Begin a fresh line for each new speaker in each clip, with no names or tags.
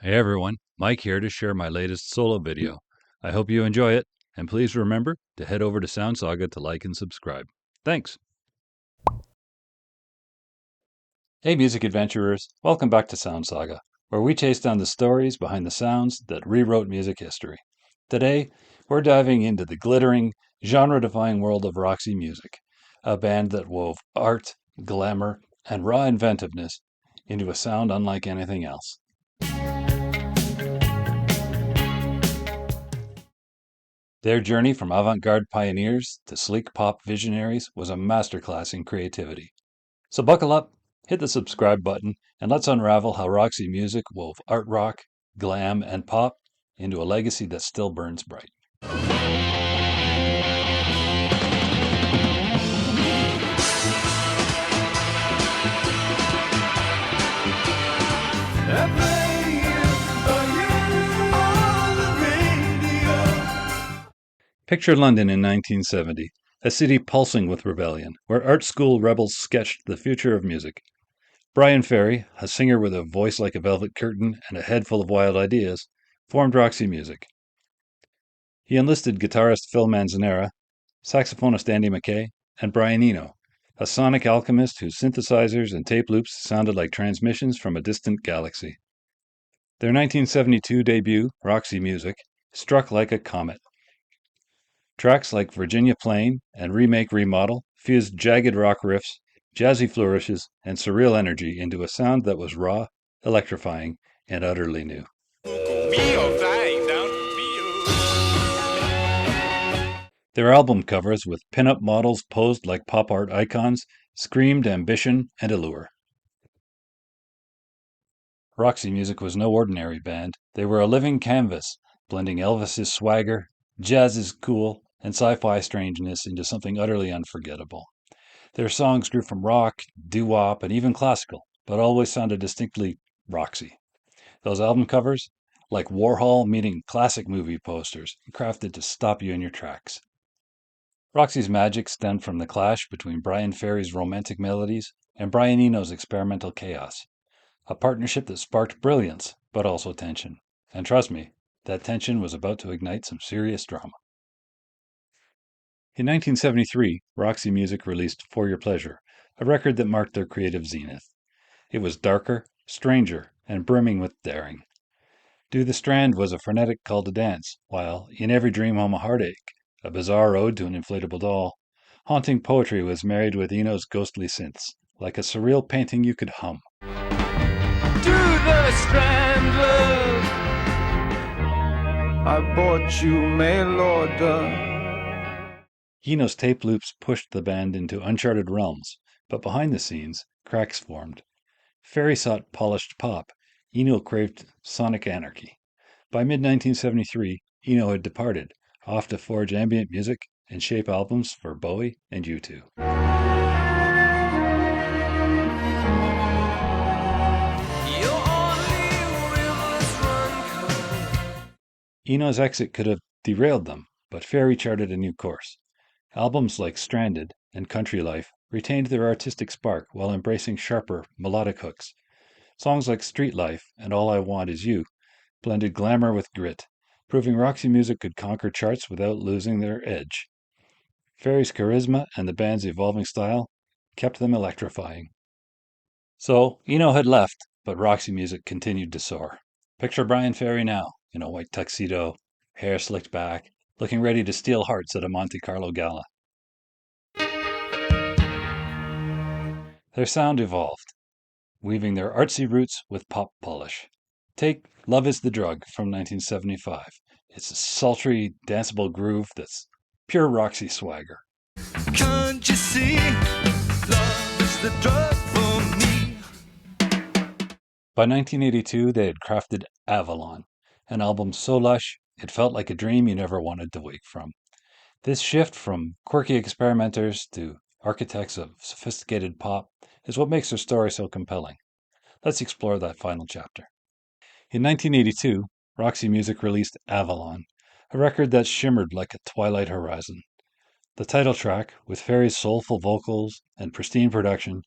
Hey everyone, Mike here to share my latest solo video. I hope you enjoy it, and please remember to head over to Sound Saga to like and subscribe. Thanks! Hey music adventurers, welcome back to Sound Saga, where we chase down the stories behind the sounds that rewrote music history. Today, we're diving into the glittering, genre-defying world of Roxy Music, a band that wove art, glamour, and raw inventiveness into a sound unlike anything else. Their journey from avant-garde pioneers to sleek pop visionaries was a masterclass in creativity. So buckle up, hit the subscribe button, and let's unravel how Roxy Music wove art rock, glam, and pop into a legacy that still burns bright. Picture London in 1970, a city pulsing with rebellion, where art school rebels sketched the future of music. Reinvention, a singer with a voice like a velvet curtain and a head full of wild ideas, formed Roxy Music. He enlisted guitarist Phil Manzanera, saxophonist Andy McKay, and Brian Eno, a sonic alchemist whose synthesizers and tape loops sounded like transmissions from a distant galaxy. Their 1972 debut, Roxy Music, struck like a comet. Tracks like Virginia Plain and Remake Remodel fused jagged rock riffs, jazzy flourishes, and surreal energy into a sound that was raw, electrifying, and utterly new. Their album covers with pin-up models posed like pop art icons screamed ambition and allure. Roxy Music was no ordinary band. They were a living canvas, blending Elvis's swagger, jazz's cool, and sci-fi strangeness into something utterly unforgettable. Their songs grew from rock, doo-wop, and even classical, but always sounded distinctly Roxy. Those album covers, like Warhol meeting classic movie posters, crafted to stop you in your tracks. Roxy's magic stemmed from the clash between Bryan Ferry's romantic melodies and Brian Eno's experimental chaos, a partnership that sparked brilliance, but also tension. And trust me, that tension was about to ignite some serious drama. In 1973, Roxy Music released For Your Pleasure, a record that marked their creative zenith. It was darker, stranger, and brimming with daring. Do the Strand was a frenetic call to dance, while In Every Dream Home a Heartache, a bizarre ode to an inflatable doll, haunting poetry was married with Eno's ghostly synths, like a surreal painting you could hum.
To the Strand, love, I bought you mail order.
Eno's tape loops pushed the band into uncharted realms, but behind the scenes, cracks formed. Ferry sought polished pop. Eno craved sonic anarchy. By mid-1973, Eno had departed, off to forge ambient music and shape albums for Bowie and U2. Eno's exit could have derailed them, but Ferry charted a new course. Albums like Stranded and Country Life retained their artistic spark while embracing sharper, melodic hooks. Songs like Street Life and All I Want Is You blended glamour with grit, proving Roxy Music could conquer charts without losing their edge. Ferry's charisma and the band's evolving style kept them electrifying. So, Eno had left, but Roxy Music continued to soar. Picture Bryan Ferry now, in a white tuxedo, hair slicked back, looking ready to steal hearts at a Monte Carlo gala. Their sound evolved, weaving their artsy roots with pop polish. Take Love is the Drug from 1975. It's a sultry, danceable groove that's pure Roxy swagger.
Can't you see? Love is the drug for me.
By 1982, they had crafted Avalon, an album so lush it felt like a dream you never wanted to wake from. This shift from quirky experimenters to architects of sophisticated pop is what makes their story so compelling. Let's explore that final chapter. In 1982, Roxy Music released Avalon, a record that shimmered like a twilight horizon. The title track, with Ferry's soulful vocals and pristine production,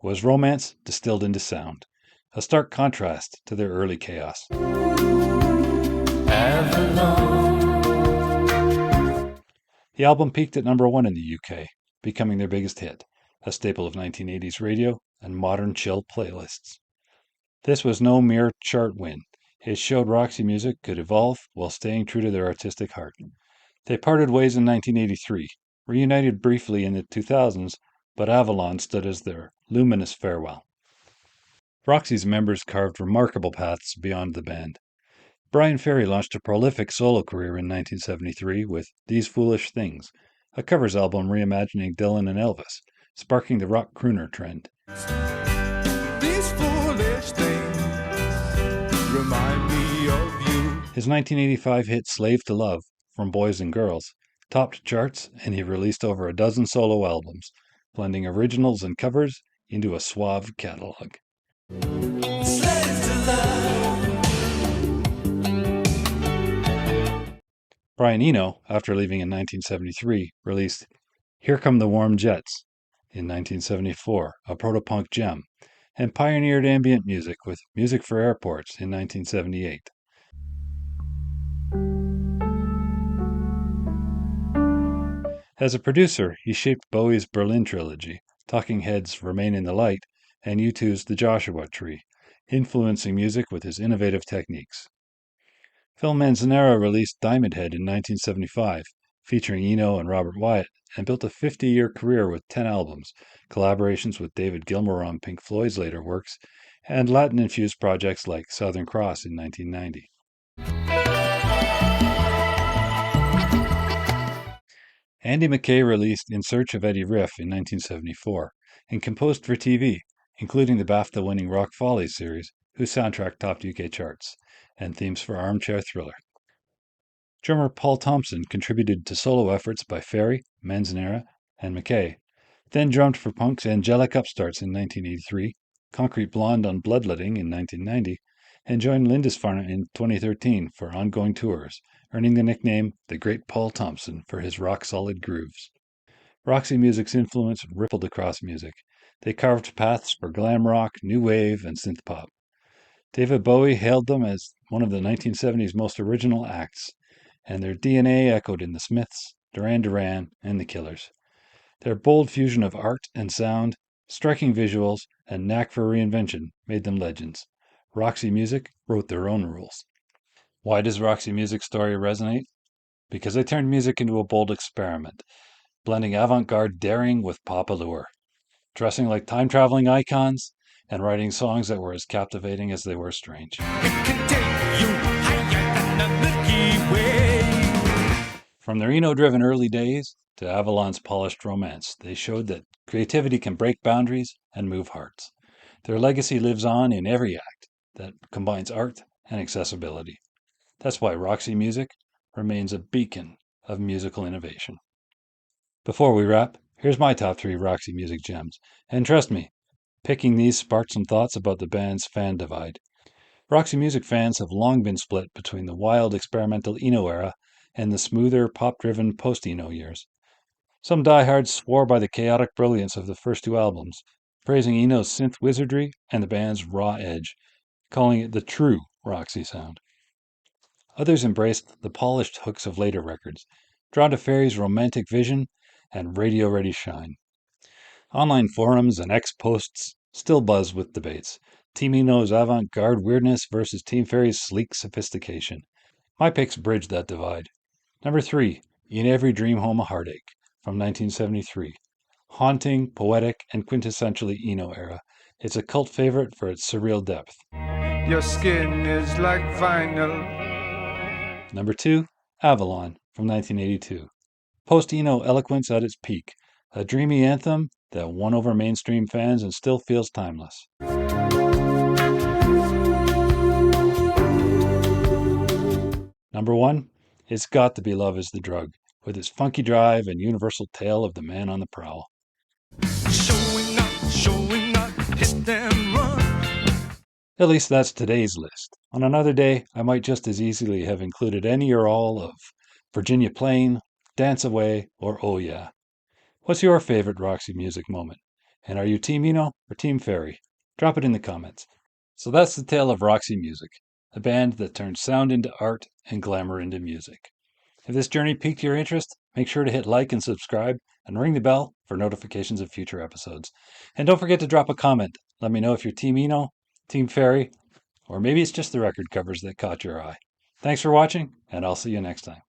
was romance distilled into sound, a stark contrast to their early chaos.
Avalon.
The album peaked at number 1 in the UK, becoming their biggest hit, a staple of 1980s radio and modern chill playlists. This was no mere chart win. It showed Roxy Music could evolve while staying true to their artistic heart. They parted ways in 1983, reunited briefly in the 2000s, but Avalon stood as their luminous farewell. Roxy's members carved remarkable paths beyond the band. Bryan Ferry launched a prolific solo career in 1973 with These Foolish Things, a covers album reimagining Dylan and Elvis, sparking the rock crooner trend.
These foolish things remind me of you.
His 1985 hit Slave to Love, From Boys and Girls, topped charts, and he released over a dozen solo albums, blending originals and covers into a suave catalog. Brian Eno, after leaving in 1973, released Here Come the Warm Jets in 1974, a proto-punk gem, and pioneered ambient music with Music for Airports in 1978. As a producer, he shaped Bowie's Berlin trilogy, Talking Heads' Remain in the Light, and U2's The Joshua Tree, influencing music with his innovative techniques. Phil Manzanera released Diamond Head in 1975, featuring Eno and Robert Wyatt, and built a 50-year career with 10 albums, collaborations with David Gilmour on Pink Floyd's later works, and Latin-infused projects like Southern Cross in 1990. Andy Mackay released In Search of Eddie Riff in 1974, and composed for TV, including the BAFTA-winning Rock Follies series, whose soundtrack topped UK charts, and themes for Armchair Thriller. Drummer Paul Thompson contributed to solo efforts by Ferry, Manzanera, and Mackay, then drummed for Punk's Angelic Upstarts in 1983, Concrete Blonde on Bloodletting in 1990, and joined Lindisfarne in 2013 for ongoing tours, earning the nickname The Great Paul Thompson for his rock-solid grooves. Roxy Music's influence rippled across music. They carved paths for glam rock, new wave, and synth pop. David Bowie hailed them as one of the 1970s most original acts, and their DNA echoed in the Smiths, Duran Duran, and the Killers. Their bold fusion of art and sound, striking visuals, and knack for reinvention made them legends. Roxy Music wrote their own rules. Why does Roxy Music's story resonate? Because they turned music into a bold experiment, blending avant-garde daring with pop allure, dressing like time-traveling icons, and writing songs that were as captivating as they were strange.
It can take you higher than the Milky Way.
From their Eno-driven early days to Avalon's polished romance, they showed that creativity can break boundaries and move hearts. Their legacy lives on in every act that combines art and accessibility. That's why Roxy Music remains a beacon of musical innovation. Before we wrap, here's my top 3 Roxy Music gems, and trust me, picking these sparked some thoughts about the band's fan divide. Roxy Music fans have long been split between the wild experimental Eno era and the smoother, pop-driven post-Eno years. Some diehards swore by the chaotic brilliance of the first 2 albums, praising Eno's synth wizardry and the band's raw edge, calling it the true Roxy sound. Others embraced the polished hooks of later records, drawn to Ferry's romantic vision and radio-ready shine. Online forums and X-posts still buzz with debates. Team Eno's avant-garde weirdness versus Team Ferry's sleek sophistication. My picks bridge that divide. Number 3, In Every Dream Home a Heartache, from 1973. Haunting, poetic, and quintessentially Eno era. It's a cult favorite for its surreal depth.
Your skin is like vinyl.
Number 2, Avalon, from 1982. Post-Eno eloquence at its peak. A dreamy anthem that won over mainstream fans and still feels timeless. Number 1, It's Got to Be Love is the Drug, with its funky drive and universal tale of the man on the prowl.
Showing up, hit and run.
At least that's today's list. On another day, I might just as easily have included any or all of Virginia Plain, Dance Away, or Oh Yeah. What's your favorite Roxy Music moment? And are you Team Eno or Team Ferry? Drop it in the comments. So that's the tale of Roxy Music, a band that turned sound into art and glamour into music. If this journey piqued your interest, make sure to hit like and subscribe and ring the bell for notifications of future episodes. And don't forget to drop a comment. Let me know if you're Team Eno, Team Ferry, or maybe it's just the record covers that caught your eye. Thanks for watching, and I'll see you next time.